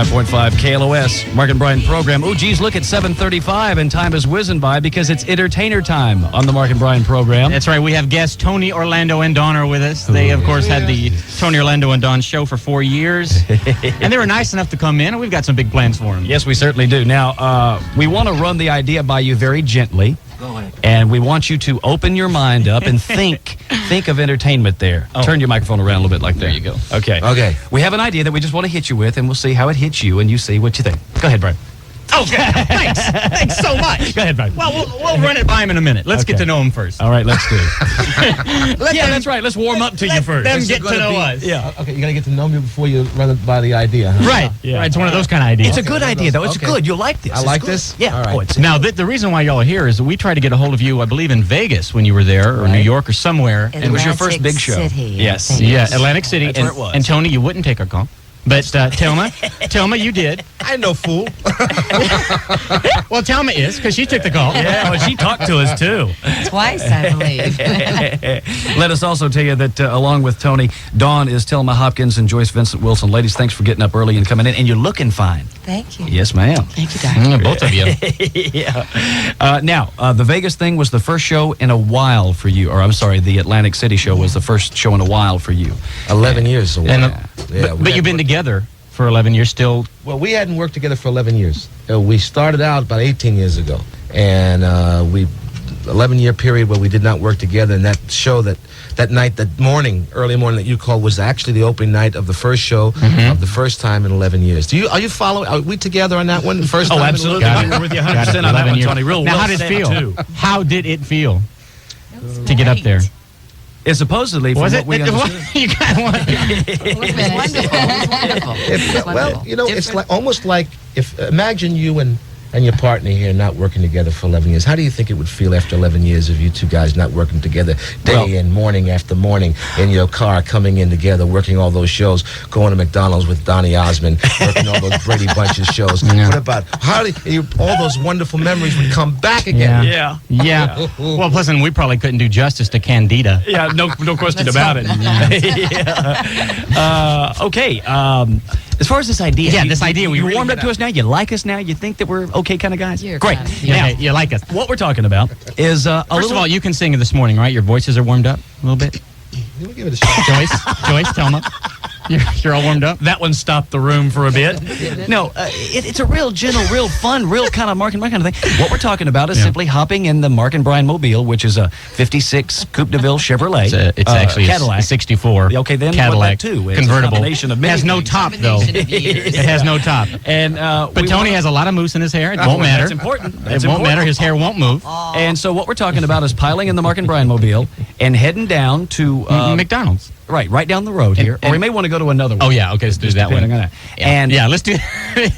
95.5 KLOS, Mark and Brian program. Oh, geez, look at 7:35, and time is whizzing by because it's entertainer time on the Mark and Brian program. That's right. We have guests Tony, Orlando, and Dawn are with us. They, of course, had the Tony, Orlando, and Dawn show for 4 years. And they were nice enough to come in, and we've got some big plans for them. Yes, we certainly do. Now, we want to run the idea by you very gently. Go ahead. And we want you to open your mind up and think of entertainment there. Oh. Turn your microphone around a little bit like that. There you go. Okay. Okay. We have an idea that we just want to hit you with, and we'll see how it hits you, and you see what you think. Go ahead, Brian. Okay. Thanks. Thanks so much. Go ahead, Brian. Well, we'll run it by him in a minute. Let's get to know him first. All right, let's do it. That's right. Let's warm up to you first. Them get to know us. Yeah. Okay, you got to get to know me before you run it by the idea. Huh? Right. Yeah. Right. It's one of those kind of ideas. It's a good idea, though. It's Okay. good. You'll like this. I It's like good. this? Yeah. All right. Now, the reason why y'all are here is that we tried to get a hold of you, I believe, in Vegas when you were there, or New York, or somewhere. It was your first big show. City, Yes. Yeah, Atlantic City. That's where it was. And Tony, you wouldn't take our call. But Telma, you did. I ain't no fool. Well, Telma is, because she took the call. Yeah, well, she talked to us, too. Twice, I believe. Let us also tell you that along with Tony, Dawn is Telma Hopkins and Joyce Vincent Wilson. Ladies, thanks for getting up early and coming in. And you're looking fine. Thank you. Yes, ma'am. Thank you, Doctor. Both of you. Yeah. Now, the Vegas thing was the first show in a while for you. Or, I'm sorry, the Atlantic City show was the first show in a while for you. 11 years. But you've been together for 11 years still. Well, we hadn't worked together for 11 years. We started out about 18 years ago. And 11-year period where we did not work together. And that show that night, early morning that you called was actually the opening night of the first show of the first time in 11 years. Are you following? Are we together on that one? The first time in absolutely. 11 We're with you 100% on that one, Tony. Real now, well how did it said, feel? too. How did it feel to get up there? It's supposedly, from Was what it? we understood. You kind of want. It was wonderful. Well, you know, it's like, almost like imagine you and your partner here not working together for 11 years. How do you think it would feel after 11 years of you two guys not working together day and morning after morning in your car, coming in together, working all those shows, going to McDonald's with Donny Osmond, working all those Brady Bunch of shows? Yeah. What about all those wonderful memories would come back again? Yeah. Well, plus, and we probably couldn't do justice to Candida. Yeah, no question about it. Okay. As far as this idea. Yeah, this idea. You warmed up to us now? You like us now? You think that we're okay kind of guys? You're Great. kind of- Now, You like us. what we're talking about is First of all, you can sing this morning, right? Your voices are warmed up a little bit. We'll give it a shot. Joyce, Telma. You're all warmed up? that one stopped the room for a bit. No, it's a real gentle, real fun, real kind of Mark and Brian kind of thing. What we're talking about is simply hopping in the Mark and Brian Mobile, which is a 56 Coupe de Ville Chevrolet. It's actually Cadillac. a 64 Okay, then Cadillac too. It's convertible. A combination of It has many no things. top, though. It has no top. And But Tony has a lot of mousse in his hair. It won't matter. That's important. It won't matter. His hair won't move. And so what we're talking about is piling in the Mark and Brian Mobile and heading down to McDonald's. right down the road here. Or we may want to go to another one. Oh, yeah. Okay, let's do that one. depending on that. Yeah. And yeah, let's do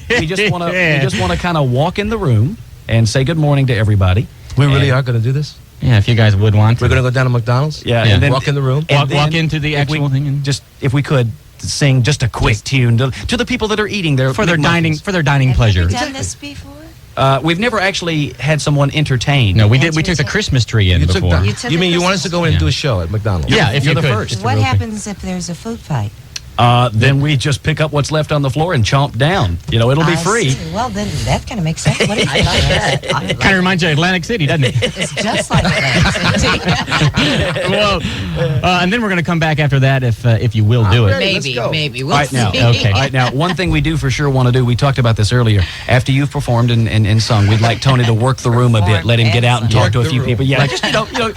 we just want to kind of walk in the room and say good morning to everybody. We really are going to do this? Yeah, if you guys would want to. We're going to go down to McDonald's? Yeah, Yeah. and then Walk in the room? and Walk then into the if we actual thing and just if we could sing just a quick tune to the people that are eating their for their McMuffins. dining pleasure. Have you done this before? We've never actually had someone entertain. No, we did. We took the Christmas tree in before. You took You the mean you want us to go in and Yeah. do a show at McDonald's? Yeah, if You're you the could. first. What happens if there's a food fight? Then we just pick up what's left on the floor and chomp down. You know, it'll be I free. see. Well, then that kind of makes sense. What do you think? Kind of reminds you of Atlantic City, doesn't it? It's just like that. Well, and then we're going to come back after that if you will do it. ready. Let's go. Maybe. We'll All right, now, see. Okay. All right, now, one thing we do for sure want to do, we talked about this earlier. After you've performed and sung, we'd like Tony to work the room a bit. Let him get out and talk to a few people. Yeah, just,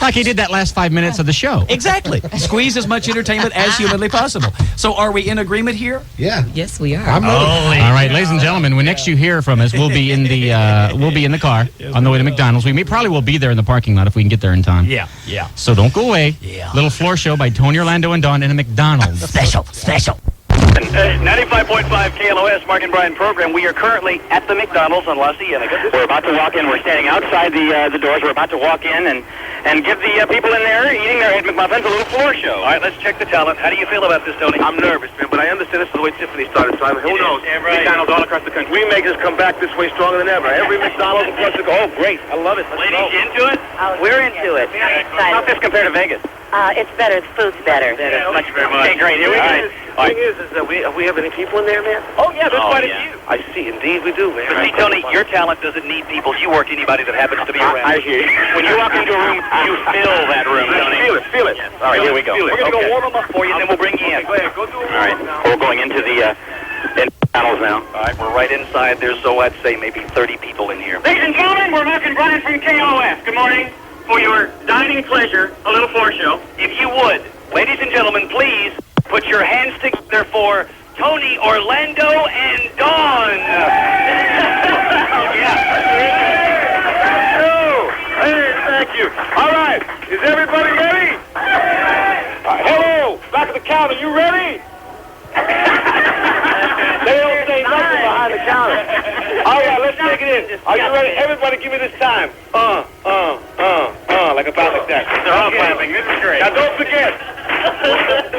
Like he did that last 5 minutes of the show. exactly. Squeeze as much entertainment as humanly possible. So are we in agreement here? Yeah. Yes, we are. I'm ready. All right, ladies and gentlemen, when next you hear from us, we'll be in the car on the way to McDonald's. We probably will be there in the parking lot if we can get there in time. Yeah. So don't go away. Yeah. Little floor show by Tony, Orlando, and Dawn in a McDonald's. Special. 95.5 KLOS Mark and Brian program. We are currently at the McDonald's on La Cienega. We're about to walk in. We're standing outside the doors. We're about to walk in and give the people in there eating their McMuffins a little floor show. All right, let's check the talent. How do you feel about this, Tony? I'm nervous, man, but I understand this is the way Tiffany started, so who knows? Yeah, right. McDonald's all across the country. We make us come back this way stronger than ever. Every McDonald's across the country. Oh, great. I love it. Let's Ladies, go. into it? We're into it. How does this compare to Vegas? It's better. The food's better. Thank you very much. Okay, great. Here we go. The thing is that we have any people in there, man? Oh, yeah, there's quite a few. I see. Indeed, we do, man. But see, Tony, your talent doesn't need people. You work anybody that happens to be around. I hear you. When you walk into a room, you fill that room, Tony. Feel it. All right, here we go. Feel it. We're going to Okay. go warm them up for you, and then we'll bring you in. Go ahead. Go do it. All right. We're going into the panels now. All right, we're right inside. There's, so I'd say, maybe 30 people in here. Ladies and gentlemen, we're Mark and Brian from KLOS. Good morning. For your dining pleasure, a little floor show. If you would, ladies and gentlemen, please put your hands together for Tony, Orlando, and Dawn. Hey, thank you. All right. Is everybody ready? Hello. Back at the counter. You ready? They don't say nothing behind the counter. All right, let's take it in. Are you ready? Everybody give me this time. Like like that. They're all clapping. This is great. Now don't forget,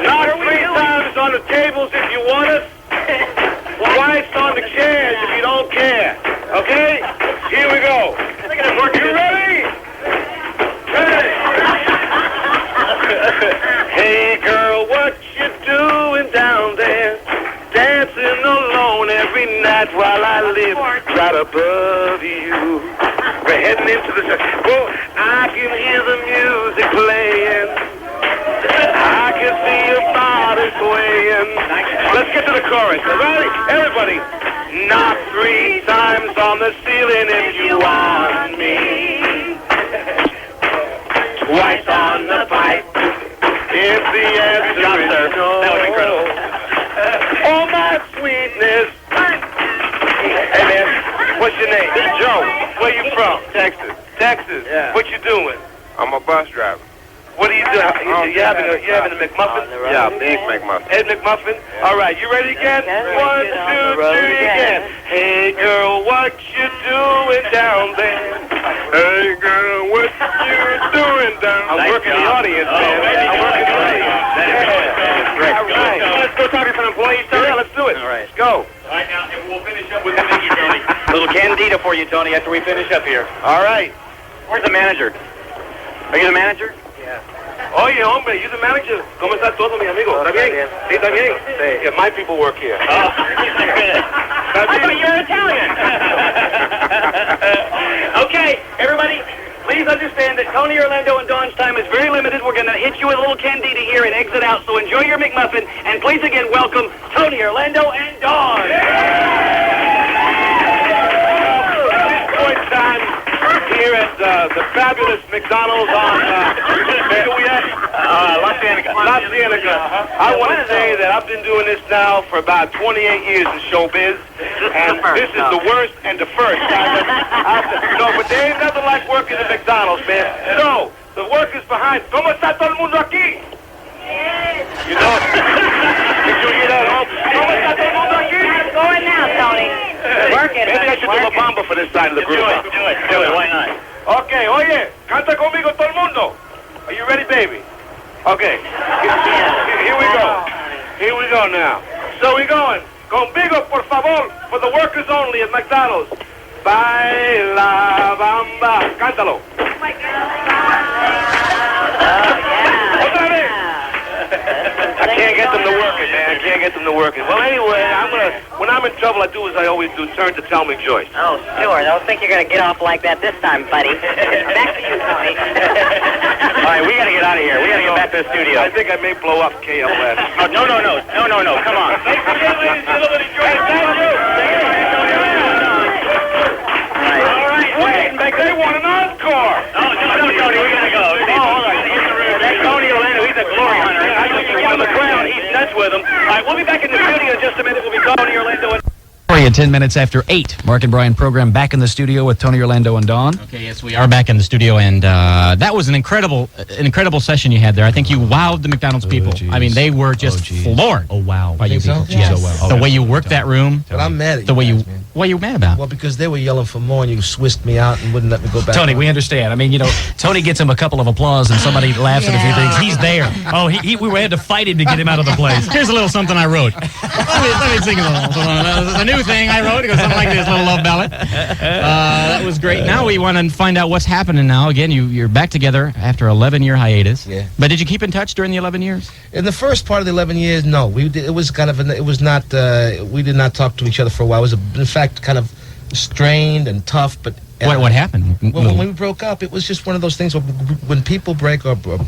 knock 3 times on the tables if you want us. Twice on the chairs if you don't care. Okay? Here we go. You ready? Hey girl, what you doing down there? Dancing alone every night while I live right above you. We're heading into the... Well, I can hear the music playing. I can see your body swaying. Let's get to the chorus. Ready? Everybody. Knock 3 times on the ceiling if you want me. Twice on the pipe. If the answer is no. That was incredible. Oh, my sweetness. Hey, man, what's your name? Joe. Where you from? Texas. Texas? Yeah. What you doing? I'm a bus driver. What are you doing? You having a McMuffin? Yeah, big McMuffin. Ed McMuffin? All right, you ready again? Okay. 1, 2, 3, again. Hey, girl, what you doing down there? Hey girl, what you doing down? I'm working the audience, man. I'm working the audience. Great. All right. Let's go talk to some employees. Yeah, let's do it. All right. Let's go. All right, now, and we'll finish up with the menu, Tony. Little candida for you, Tony, after we finish up here. All right. Where's the manager? Are you the manager? Oye, hombre, you the manager. ¿Cómo está todo, mi amigo? ¿Está bien? Sí, está bien. Yeah, my people work here. Oh, I thought you were Italian. Okay, everybody, please understand that Tony, Orlando, and Dawn's time is very limited. We're going to hit you with a little candida here and exit out, so enjoy your McMuffin, and please again welcome Tony, Orlando, and Dawn. At this point in time, here at the fabulous McDonald's on where we at? La Cienega. La Cienega. I want to say that I've been doing this now for about 28 years in showbiz, and this is the worst and the first time. But there ain't nothing like working at McDonald's, man. So, the workers behind. ¿Cómo está todo el mundo aquí? You know, did you hear that? ¿Cómo está todo el mundo aquí? How's it going now, Tony? Working. Maybe I should do La Bamba for this side of the group. Do it. Why not? Okay, oye, canta conmigo todo el mundo. Are you ready, baby? Okay. Here we go. Here we go now. So we're going. Conmigo, por favor, for the workers only at McDonald's. Baila bamba. Cántalo. Otra vez. I can't get them to work it, man. I can't get them to work it. Well, anyway, when I'm in trouble, I do as I always do, turn to Tell Me Joyce. Oh, sure. Don't think you're going to get off like that this time, buddy. Back to you, Tony. All right, we got to get out of here. We got to get back to the studio. I think I may blow up KLS. No. Come on. Thanks again, ladies and gentlemen. Enjoy it. Thank you. All right, wait. They want an encore. No, Tony, we got to go. All right. That's Tony Orlando. He's a glory hunter. I think he's on the ground. He's nuts with him. All right, we'll be back in the studio in just a minute. We'll be Tony Orlando and... 10 minutes after 8. Mark and Brian program back in the studio with Tony, Orlando, and Dawn. Okay, yes, we are back in the studio, and that was an incredible session you had there. I think you wowed the McDonald's people. geez. I mean, they were just floored. Oh, wow. By you Think so? people. Yes. So well. The way you worked that room, But I'm mad at you the way you guys, man. What are you mad about? Well, because they were yelling for more, and you swissed me out and wouldn't let me go back. Tony, we understand. I mean, Tony gets him a couple of applause and somebody laughs at a few things. He's there. Oh, we had to fight him to get him out of the place. Here's a little something I wrote. let me sing a little. It's a new thing I wrote. It goes something like this, a little love ballad. That was great. Now we want to find out what's happening now. Again, you're back together after 11-year hiatus. Yeah. But did you keep in touch during the 11 years? In the first part of the 11 years, no. We did, it was kind of it was not. We did not talk to each other for a while. It was in fact kind of strained and tough. But what happened? Well, when we broke up, it was just one of those things. When people break up, or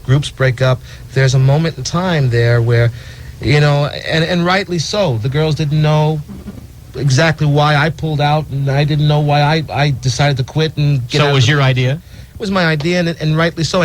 groups break up, there's a moment in time there where, and rightly so. The girls didn't know exactly why I pulled out, and I didn't know why I decided to quit and get out. So it was your idea? It was my idea, and rightly so.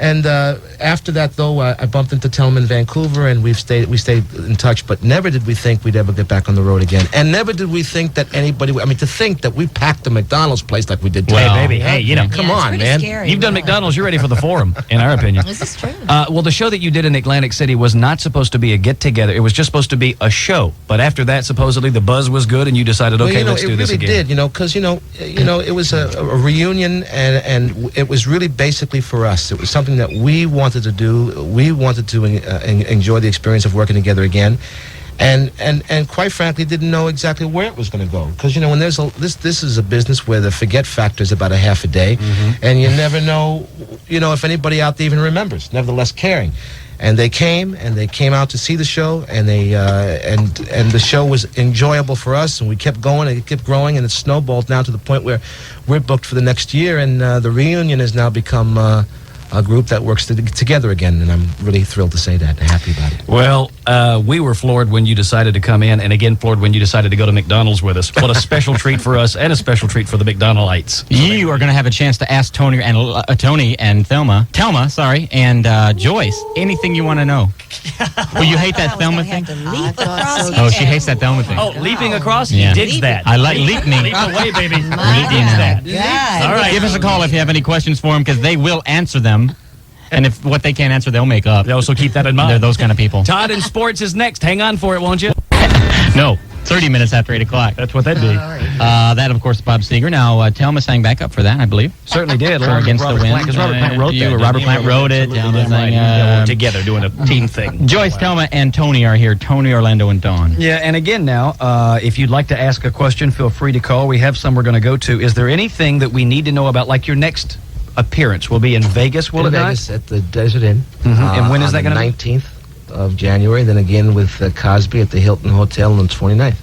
And after that, though, I bumped into Thelma in Vancouver, and we stayed in touch. But never did we think we'd ever get back on the road again, and never did we think that anybody. I mean, to think that we packed the McDonald's place like we did. Well, hey, baby, hey, come on, man. Scary, You've done McDonald's. You're ready for the Forum, in our opinion. This is true. Well, the show that you did in Atlantic City was not supposed to be a get-together. It was just supposed to be a show. But after that, supposedly, the buzz was good, and you decided, okay, let's do this again. It really did, because, it was a reunion, and it was really basically for us. It was something that we wanted to do. We wanted to enjoy the experience of working together again. And quite frankly, didn't know exactly where it was going to go. Because, when there's this is a business where the forget factor is about a half a day. And you never know, if anybody out there even remembers, nevertheless caring. And they came out to see the show, and they and the show was enjoyable for us, and we kept going, and it kept growing, and it snowballed now to the point where we're booked for the next year, and the reunion has now become a group that works together again, and I'm really thrilled to say that, and happy about it. Well, we were floored when you decided to come in, and again floored when you decided to go to McDonald's with us. What a special treat for us, and a special treat for the McDonaldites. You are going to have a chance to ask Tony and Thelma, and Joyce anything you want to know. Well, you hate that Thelma thing? Oh, she hates that Thelma thing. Oh, leaping across? Yeah. He digs that. I like leaping. Leap away, baby. He digs My that. God. All right, give us a call if you have any questions for them, because they will answer them. And if what they can't answer, they'll make up. So keep that in mind. They're those kind of people. Todd in Sports is next. Hang on for it, won't you? No, 30 minutes after 8 o'clock. That's what that'd be. That, of course, Bob Seger. Now, Thelma sang back up for that, I believe. Certainly did. For Against the Wind. Because Robert Plant wrote that. Robert Plant wrote it. We're together doing a team thing. Joyce, Thelma, and Tony are here. Tony, Orlando, and Dawn. Yeah, and again now, if you'd like to ask a question, feel free to call. We have some we're going to go to. Is there anything that we need to know about, like your next appearance? Will be in Vegas, will it not? Vegas at the Desert Inn. And when is that going to be? 19th of January, then again with Cosby at the Hilton Hotel on the 29th.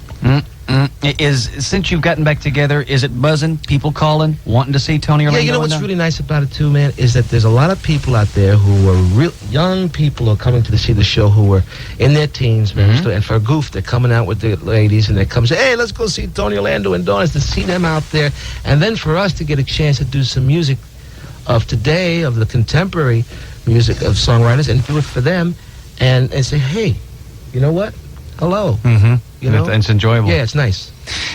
Since you've gotten back together, is it buzzing? People calling, wanting to see Tony Orlando? Yeah, you know what's really nice about it too, man, is that there's a lot of people out there who are real young people who are coming to see the show who are in their teens, man. And for a goof, they're coming out with the ladies, and they come say, "Hey, let's go see Tony Orlando and Dawn." To see them out there, and then for us to get a chance to do some music of today, of the contemporary music of songwriters, and do it for them, and say, "Hey, you know what? Hello." You know? It's enjoyable. Yeah, it's nice.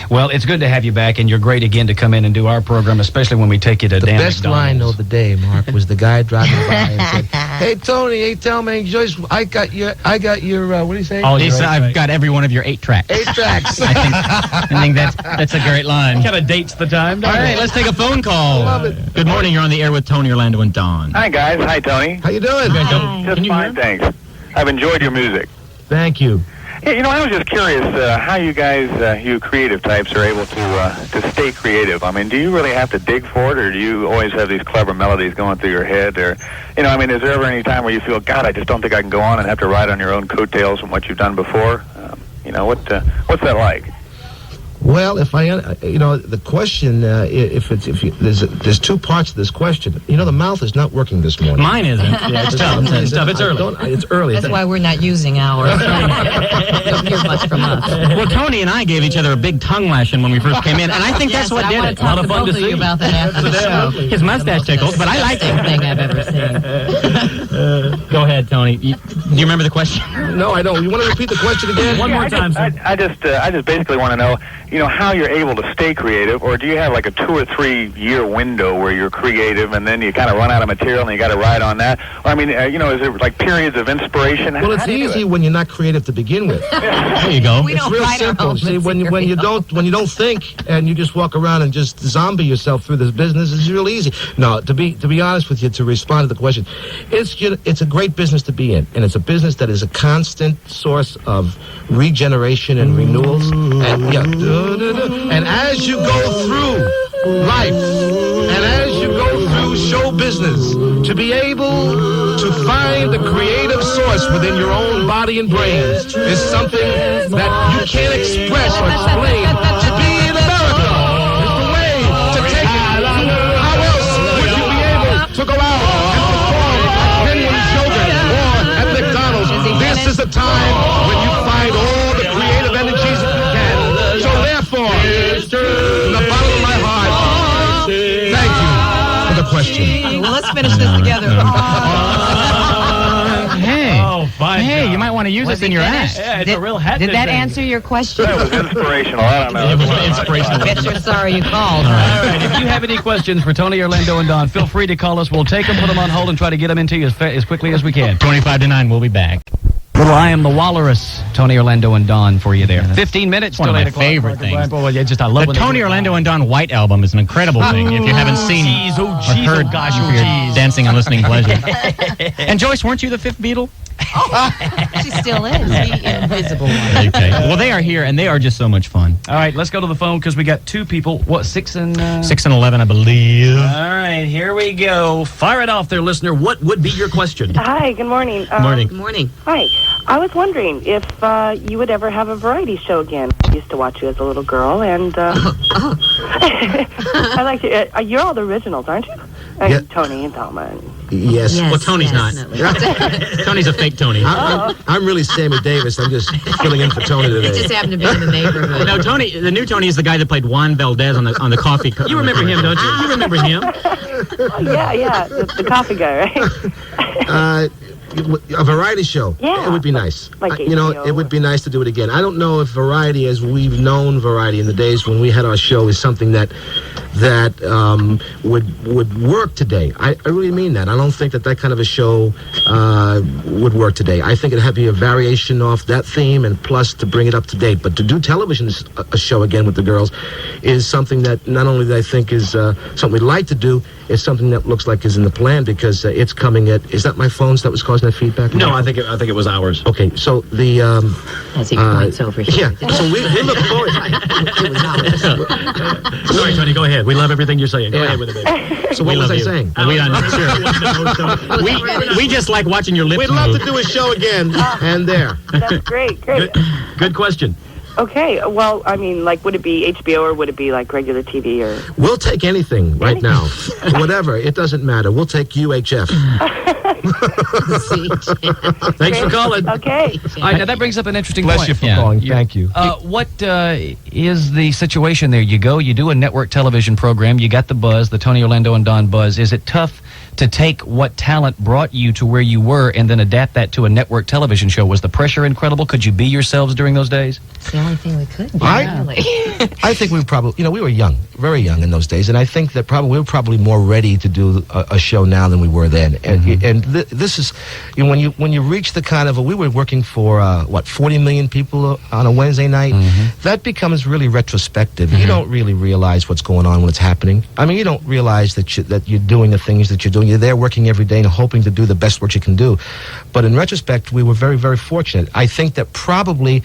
Well, it's good to have you back, and you're great again to come in and do our program, especially when we take you to The Dan best McDonald's. line of the day, Mark, was the guy driving by and said, "Hey Tony, hey Thelma, hey Joyce, I got your what do you say? Oh, I've got every one of your 8 tracks. 8 tracks." I think that's a great line. Kind of dates the time. All right, let's take a phone call. Love it. Good morning. You're on the air with Tony Orlando and Dawn. Hi, guys. Hi, Tony. How you doing? Just fine, thanks. I've enjoyed your music. Thank you. Hey, I was just curious how you guys, you creative types, are able to stay creative. I mean, do you really have to dig for it, or do you always have these clever melodies going through your head? Or, is there ever any time where you feel, God, I just don't think I can go on and have to ride on your own coattails from what you've done before? What's that like? Well, if the question, there's 2 parts to this question. The mouth is not working this morning. Mine isn't. Yeah, it's tough. It's early. It's early. That's why we're not using ours. Don't hear much from us. Well, Tony and I gave each other a big tongue lashing when we first came in, and I think that's what did it. A lot of fun to see about that after the show. His mustache tickles, but I like Same thing I've ever seen. Go ahead, Tony. do you remember the question? No, I don't. You want to repeat the question again? One more time, sir. I just basically want to know, how you're able to stay creative, or do you have like a 2 or 3 year window where you're creative and then you kind of run out of material and you got to ride on that? Or, I mean, is there like periods of inspiration? Well, it's easy when you're not creative to begin with. There you go. We It's don't real write our simple. own See, when you don't think and you just walk around and just zombie yourself through this business, it's real easy. No, to be honest with you, to respond to the question, it's a great business to be in, and it's a business that is a constant source of regeneration and renewals. And as you go through life, and as you go through show business, to be able to find the creative source within your own body and brain is something that you can't express or explain. To be in America is the way to take it. How else would you be able to go out and perform at Penguin's Yogurt or at McDonald's? This is the time when you find all the creative energies that you can. So therefore, from the bottom of my heart, thank you for the question. Well, let's finish this together. Hey, you might want to use this in your act. Yeah, it's a real hat. Did that answer your question? That was inspirational. I don't know. It was inspirational. I bet you're sorry you called. All right, if you have any questions for Tony, Orlando, and Don, feel free to call us. We'll take them, put them on hold, and try to get them into you as quickly as we can. 25 to 9, we'll be back. Little I Am the Walrus, Tony, Orlando, and Don for you there. 15 minutes One till of 8 my o'clock. favorite things. Well, yeah, just I love The when they Tony do it. Orlando and Don White album is an incredible thing. If you haven't seen or heard for your dancing and listening pleasure. And Joyce, weren't you the fifth Beatle? She still is. The invisible one. Okay. Well, they are here, and they are just so much fun. All right, let's go to the phone because we got two people. What, 6 and... 6 and 11, I believe. All right, here we go. Fire it off there, listener. What would be your question? Hi, good morning. Morning. Good morning. Hi. I was wondering if you would ever have a variety show again. I used to watch you as a little girl, and I like to. You're all the originals, aren't you? Yeah. Tony and Thelma. And Yes. Well, Tony's not. Tony's a fake Tony. I'm really Sammy Davis. I'm just filling in for Tony It today. just happened to be in the neighborhood. No, Tony. The new Tony is the guy that played Juan Valdez on the coffee. You remember him, don't you? You remember him? yeah, the coffee guy, right? A variety show. Yeah. It would be nice. Like it would be nice to do it again. I don't know if variety, as we've known variety in the days when we had our show, is something that would work today. I really mean that. I don't think that kind of a show would work today. I think it'd have to be a variation off that theme, and plus to bring it up to date. But to do television, a show again with the girls, is something that not only that I think is something we'd like to do, it's something that looks like is in the plan, because it's coming at. Is that my phones that was causing that feedback? No, I think it was ours. Okay, so the As he points over here. yeah. So we look forward. Sorry, Tony, go ahead. We love everything you're saying. Go Yeah. ahead with it, baby. So what was I saying? We just like watching your lips We'd love move. to do a show again, and there. That's great. Good question. Okay, well, I mean, like, would it be HBO or would it be like regular TV or? We'll take anything right now. Whatever. It doesn't matter. We'll take UHF. Thanks for calling. Okay. All right, now that brings up an interesting Bless point. you for calling. Thank you. What is the situation there? You go, you do a network television program, you got the buzz, the Tony Orlando and Don buzz. Is it tough to take what talent brought you to where you were and then adapt that to a network television show? Was the pressure incredible? Could you be yourselves during those days? It's the only thing we could do, really. I think we probably, we were young, very young in those days, and I think that we were probably more ready to do a show now than we were then. And this is, when you reach the kind of, we were working for 40 million people on a Wednesday night. That becomes really retrospective. You don't really realize what's going on when it's happening. I mean, you don't realize that you're doing the things that you're doing. You're there working every day and hoping to do the best work you can do. But in retrospect, we were very, very fortunate. I think that probably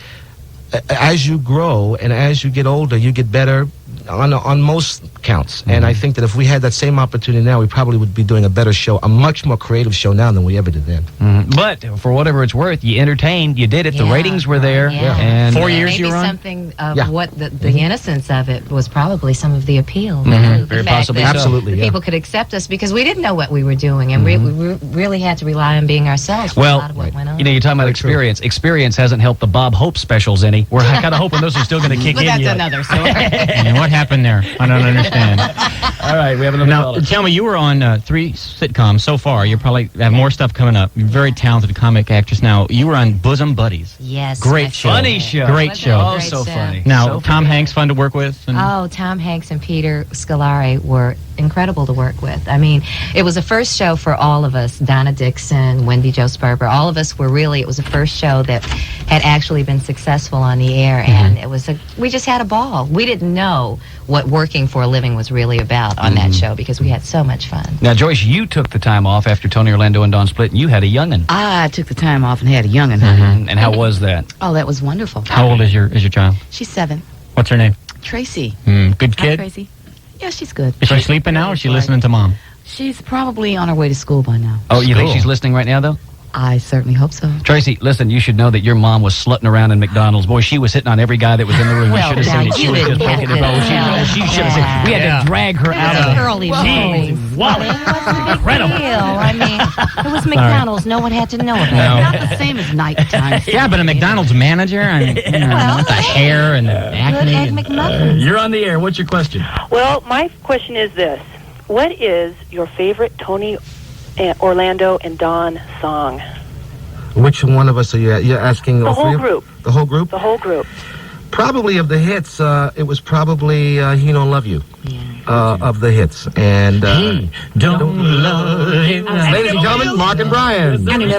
as you grow and as you get older, you get better on most counts. And I think that if we had that same opportunity now, we probably would be doing a better show, a much more creative show now than we ever did then. But for whatever it's worth, you entertained, you did it, the ratings were there. Yeah. And 4 years Maybe you were on? something of what the innocence of it was probably some of the appeal. The Very fact possibly that so. Absolutely, the yeah. people could accept us because we didn't know what we were doing, and we really had to rely on being ourselves for a Well, lot of what went on. you're talking about experience. Experience hasn't helped the Bob Hope specials any. We're kind of hoping those are still going to kick But in that's yet. another story. What happened there? I don't understand. All right, we have another Now, caller. tell me, you were on 3 sitcoms so far. You probably have more stuff coming up. You're a very talented comic actress now. You were on Bosom Buddies. Yes. Great my show. Funny show. Great Was it? show. Oh, Great so show. funny. Now, So Tom Hanks, fun to work with? And Oh, Tom Hanks and Peter Scolari were incredible to work with. I mean, it was a first show for all of us. Donna Dixon, Wendy Jo Sperber, all of us were really, it was the first show that had actually been successful on the air, and it was we just had a ball. We didn't know what working for a living was really about on that show because we had so much fun. Now, Joyce, you took the time off after Tony Orlando and Don split, and you had a young'un. I took the time off and had a young'un. And how was that? Oh, that was wonderful. how old is your child? She's 7. What's her name? Tracy. Good Hi, kid? Tracy. Yeah, she's good. Is she sleeping now, or is she listening to Mom? She's probably on her way to school by now. Oh, you think Cool. she's listening right now, though? I certainly hope so. Tracy, listen, you should know that your mom was slutting around in McDonald's. Boy, she was hitting on every guy that was in the room. Well, you should have now seen it. She you was just didn't breaking get it. Oh, this. she should have seen it. We had to drag her out of Early mornings. Wally. Incredible. I mean, it was McDonald's. No one had to know about it. Not the same as nighttime. Yeah, but a McDonald's manager, I mean, Well, with the hair and the Good acne. egg and- McMuffins. You're on the air. What's your question? Well, my question is this. What is your favorite Tony Orlando and Don song? Which one of us are you? You're asking The all three whole of- group. The whole group? The whole group. Probably of the hits, it was probably He Don't Love You. Of the hits. And Don't love him. ladies and gentlemen, Mark and Brian. They sing it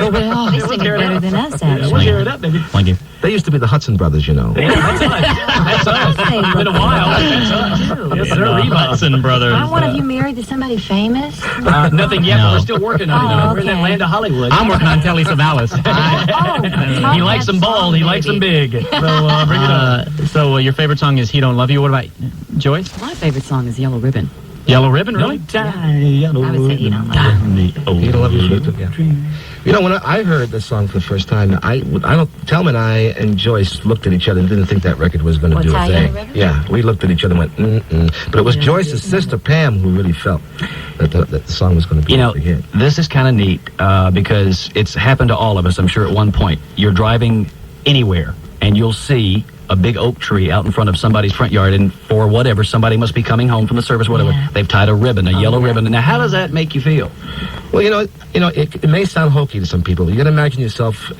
better than us, actually. Thank you. They used to be the Hudson Brothers, you know. That's us. It's been a while. That's us. Yes, sir. Hudson Brothers. Aren't one of you married to somebody famous? Nothing yet, No. but we're still working on it. Oh, We're in that okay. land of Hollywood. I'm working on Telly Savalas. He likes them bald. He likes them big. So bring it on. So your favorite song is He Don't Love You. What about Joyce? My favorite song is Yellow Ribbon. Yellow Ribbon, really? I would say you don't like He Don't Love You. Yeah. You know, when I heard the song for the first time, I don't. Telma and I and Joyce looked at each other and didn't think that record was going to What, do a Tie thing. Yellow Ribbon? Yeah, we looked at each other and went, mm-mm. But it was Joyce's sister Pam who really felt that the song was going to be You know, a big hit. this is kind of neat because it's happened to all of us, I'm sure, at one point. You're driving anywhere, and you'll see a big oak tree out in front of somebody's front yard, and for whatever, somebody must be coming home from the service, whatever. Yeah. They've tied a ribbon, a yellow ribbon. Now, how does that make you feel? Well, it may sound hokey to some people. You got to imagine yourself,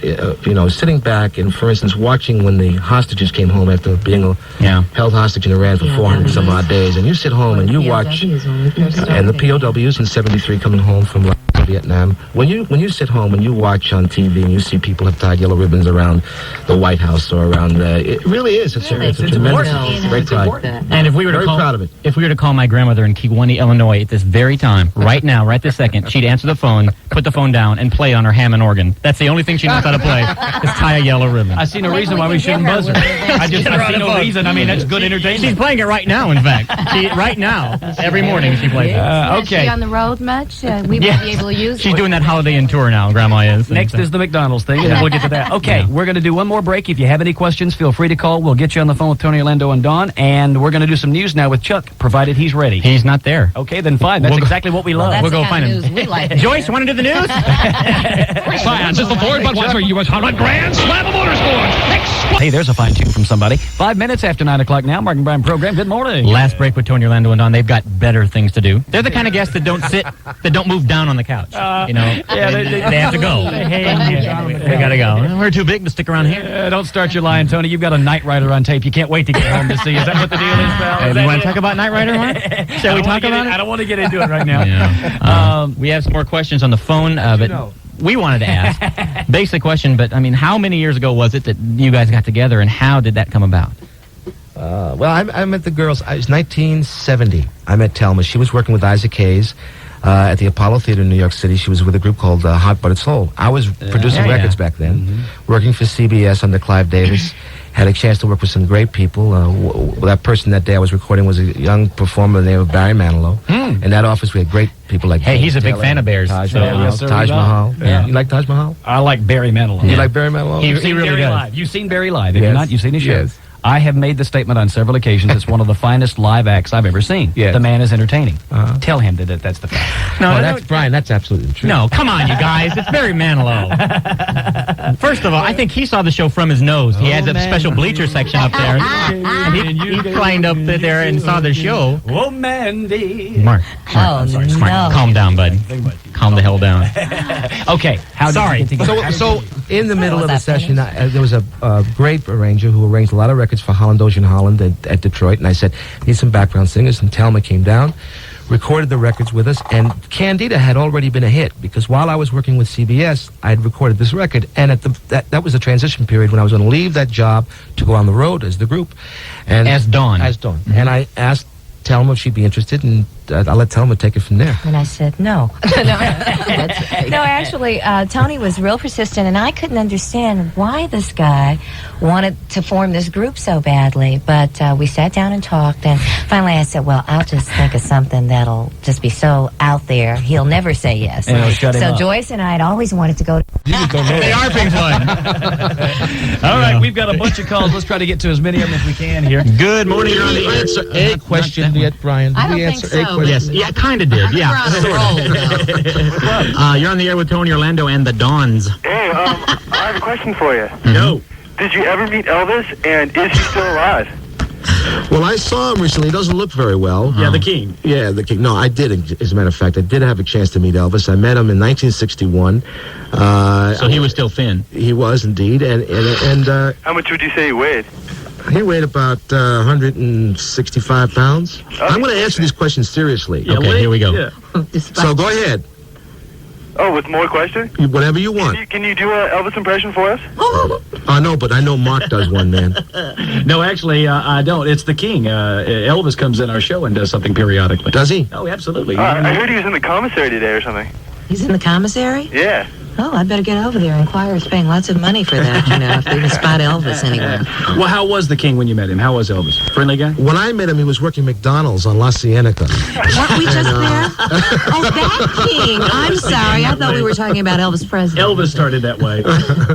sitting back and, for instance, watching when the hostages came home after being held hostage in Iran for Yeah, 400 some that odd days, and you sit home and you watch, and the POWs in '73 coming home from Vietnam. When you sit home and you watch on TV and you see people have tied yellow ribbons around the White House or around it really is. It's a tremendous, great pride. And if we were to Very call, proud of it. If we were to call my grandmother in Kewanee, Illinois, at this very time, right now, right this second, she'd answer the phone, put the phone down, and play on her Hammond organ. That's the only thing she knows how to play. Is tie a yellow ribbon. I see no reason why we shouldn't buzz her. I see no reason. I mean, that's good entertainment. She's playing it right now. In fact, right now, every morning she plays it. Is she on the road much? We Yes. might be able to use She's it. doing that Holiday Inn tour now. Grandma is. Next is the McDonald's thing, and then we'll get to that. Okay, we're going to do one more break. If you have any questions, feel free to call. We'll get you on the phone with Tony Orlando and Don, and we're going to do some news now with Chuck, provided he's ready. He's not there. Okay, then fine. That's exactly what we love. That's We'll the go kind find of him. news we like. Joyce, want to do the news? Science is the Ford Budweiser U.S. Honda Grand Slam of Motorsports. Hey, there's a fine tune from somebody. 5 minutes after 9 o'clock now, Mark and Brian program. Good morning. Last break with Tony Orlando and Don. They've got better things to do. They're the kind of guests that don't sit, that don't move down on the couch. They have to go. They got to go. We're too big to stick around here. Don't start your lying, Tony. You've got a Knight Rider on tape. You can't wait to get home to see. Is that what the deal is, pal? Hey, do you want to talk about Knight Rider, Mark? Shall we talk about it? I don't want to get into it right now. Yeah. We have some more questions on the phone, but we wanted to ask. Basic question, but I mean, how many years ago was it that you guys got together, and how did that come about? Well, I met the girls. It was 1970. I met Telma. She was working with Isaac Hayes at the Apollo Theater in New York City. She was with a group called Hot Buttered Soul. I was producing records back then, working for CBS under Clive Davis. Had a chance to work with some great people. That person that day I was recording was a young performer by the name of Barry Manilow. In that office, we had great people like Hey, he's a big fan of Bears. Taj so, Mahal. yes, sir, Taj we Mahal. Yeah. You like Taj Mahal? I like Barry Manilow. You like Barry Manilow? He You've seen really Barry does. live. You've seen Barry live. Have you Yes. not? You've seen his show. Yes. I have made the statement on several occasions. It's one of the finest live acts I've ever seen. Yes. The man is entertaining. Tell him that that's the fact. No, That's Brian. That's absolutely true. No, come on, you guys. It's Barry Manilow. First of all, I think he saw the show from his nose. He had a special bleacher section up there. And he climbed up there and saw the show. Oh, Mandy. Mark, Oh, no. calm down, bud. Calm the hell down. Okay. How Sorry. Did you get together? So in the middle of the that session, there was a great arranger who arranged a lot of records for Holland Ocean Holland at Detroit, and I said, need some background singers, and Thelma came down, recorded the records with us, and Candida had already been a hit, because while I was working with CBS, I had recorded this record, and that was a transition period when I was going to leave that job to go on the road as the group. And As Dawn. As Dawn. And I asked Thelma if she'd be interested, and I'll let Thelma take it from there. And I said, no. No, actually, Tony was real persistent, and I couldn't understand why this guy wanted to form this group so badly. But we sat down and talked, and finally I said, well, I'll just think of something that'll just be so out there, he'll never say yes. And it'll shut him So up. Joyce and I had always wanted to go to... They are Pink Floyd. All right, we've got a bunch of calls. Let's try to get to as many of them as we can here. Good morning. You're on Did the we answer a question yet, Brian? Did I don't we think answer so. a question? Yes, yeah, kind of did. Yeah. You're on the air with Tony Orlando and the Dons. Hey, I have a question for you. No. Did you ever meet Elvis, and is he still alive? Well, I saw him recently. He doesn't look very well. Yeah, the King. Yeah, the King. No, I did. As a matter of fact, I did have a chance to meet Elvis. I met him in 1961. So he was still thin. He was indeed, and How much would you say he weighed? he weighed about 165 pounds. I'm going to answer these questions seriously. Okay, here we go. So go ahead, Oh, with more questions? whatever you want. Can you do an Elvis impression for us? No, but I know Mark does one, man. No, actually, I don't. It's the King. Elvis comes in our show and does something periodically. Does he? Oh, absolutely. I heard he was in the commissary today or something. He's in the commissary? Yeah. Oh, I better get over there. Inquirer's paying lots of money for that, if they can spot Elvis anywhere. Well, how was the King when you met him? How was Elvis? Friendly guy? When I met him, he was working McDonald's on La Cienega. What, we just there? Oh, that King. I'm sorry. I thought we were talking about Elvis Presley. Elvis started that way.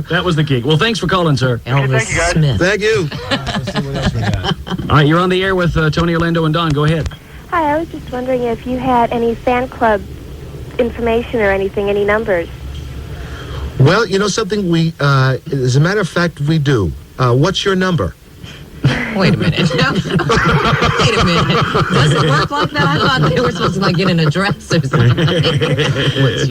That was the King. Well, thanks for calling, sir. Elvis thank you, guys. Smith. Thank you. Let's see what else we got. All right, you're on the air with Tony Orlando and Don. Go ahead. Hi, I was just wondering if you had any fan club information or anything, any numbers. Well, you know something? As a matter of fact, we do. What's your number? Wait a minute. Wait a minute. Does it work like that? I thought they were supposed to get an address or something.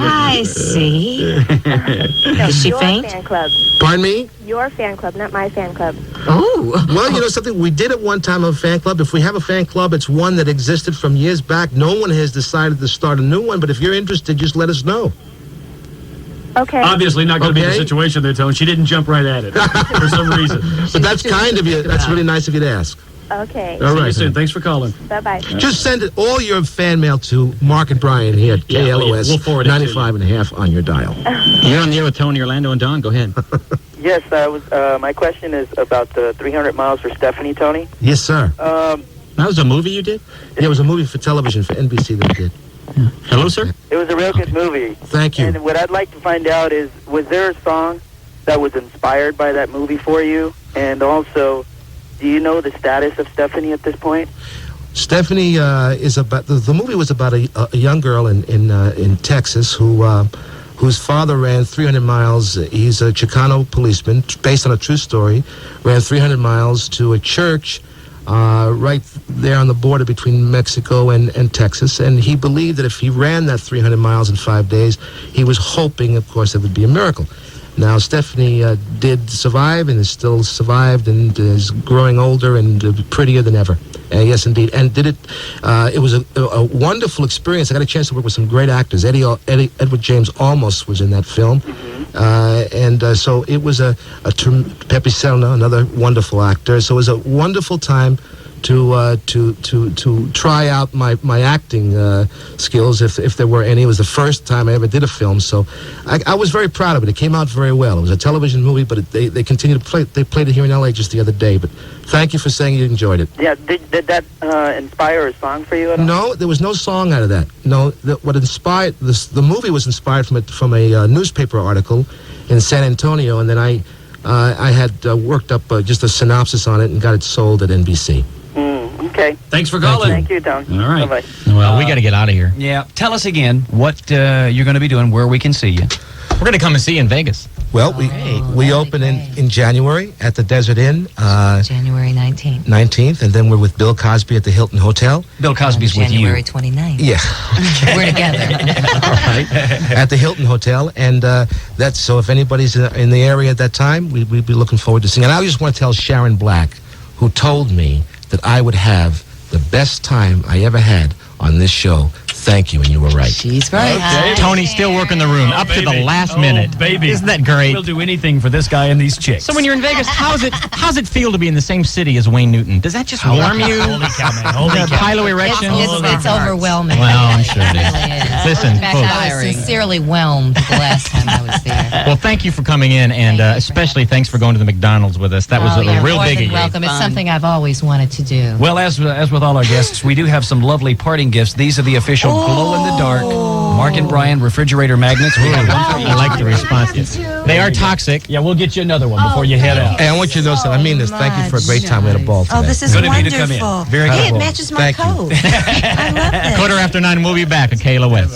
I see. Is she your faint? fan club. Pardon me? Your fan club, not my fan club. Oh. Well, you know something? We did at one time a fan club. If we have a fan club, it's one that existed from years back. No one has decided to start a new one, but if you're interested, just let us know. Okay. Obviously not going to be the Okay. situation there, Tony. She didn't jump right at it for some reason. But that's kind of you. That's really nice of you to ask. Okay. All See you right. soon. Thanks for calling. Bye-bye. Just send all your fan mail to Mark and Brian here at Yeah, KLOS we'll forward it to you. 95 and a half on your dial. You're on the air with Tony Orlando and Don. Go ahead. Yes, my question is about the 300 miles for Stephanie, Tony. Yes, sir. That was a movie you did? Yeah, it was a movie for television for NBC that we did. Hello, sir? It was a real good movie. Thank you. And what I'd like to find out is, was there a song that was inspired by that movie for you? And also, do you know the status of Stephanie at this point? Stephanie is about the movie was about a young girl in Texas whose father ran 300 miles. He's a Chicano policeman, based on a true story. Ran 300 miles to a church right there on the border between Mexico and Texas, and he believed that if he ran that 300 miles in 5 days, he was hoping, of course, it would be a miracle. Now, Stephanie did survive and is still survived and is growing older and prettier than ever. Yes, indeed. And did it, it was a wonderful experience. I got a chance to work with some great actors. Edward James Olmos was in that film. So it was Pepe Selna, another wonderful actor. So it was a wonderful time to try out my acting skills, if there were any. It was the first time I ever did a film, so I was very proud of it. It came out very well. It was a television movie, but they continue to play. They played it here in L.A. just the other day. But thank you for saying you enjoyed it. Yeah, did that inspire a song for you at all? No, there was no song out of that. No, what inspired the movie was inspired from a newspaper article in San Antonio, and then I I had worked up just a synopsis on it and got it sold at NBC. Okay. Thanks for calling. Thank you, Don. All right. Bye-bye. Well, we got to get out of here. Yeah. Tell us again what you're going to be doing, where we can see you. We're going to come and see you in Vegas. Well, we open in January at the Desert Inn. January 19th. 19th, and then we're with Bill Cosby at the Hilton Hotel. Bill Cosby's with you. January 29th. Yeah. We're together. All right. At the Hilton Hotel, and that's so. If anybody's in the area at that time, we'd be looking forward to seeing. And I just want to tell Sharon Black, who told me that I would have the best time I ever had on this show. Thank you, and you were right. She's right. Okay. Tony's still working the room up to the last minute. Baby. Isn't that great? We'll do anything for this guy and these chicks. So when you're in Vegas, how's it feel to be in the same city as Wayne Newton? Does that just warm you? Holy cow, man. Holy The cow. Pilo erection? It's overwhelming. Well, I'm sure it It is. really is. Listen, In fact, I folks. was sincerely whelmed the last time I was there. Well, thank you for coming in, and especially thanks for going to the McDonald's with us. That was a You're real more biggie. than welcome. It's something I've always wanted to do. Well, as with all our guests, we do have some lovely parting gifts. These are the official glow-in-the-dark Mark and Brian refrigerator magnets. We have one for each. I like the response. They are toxic. Yeah, we'll get you another one before you head out. Hey, I want you to know something. I mean this. Thank you for a great time. We had a ball today. Oh, this is Good of you to wonderful. come in. Very Hey, good. it matches my Thank you. coat. I love this. 1:15, we'll be back at KLOS.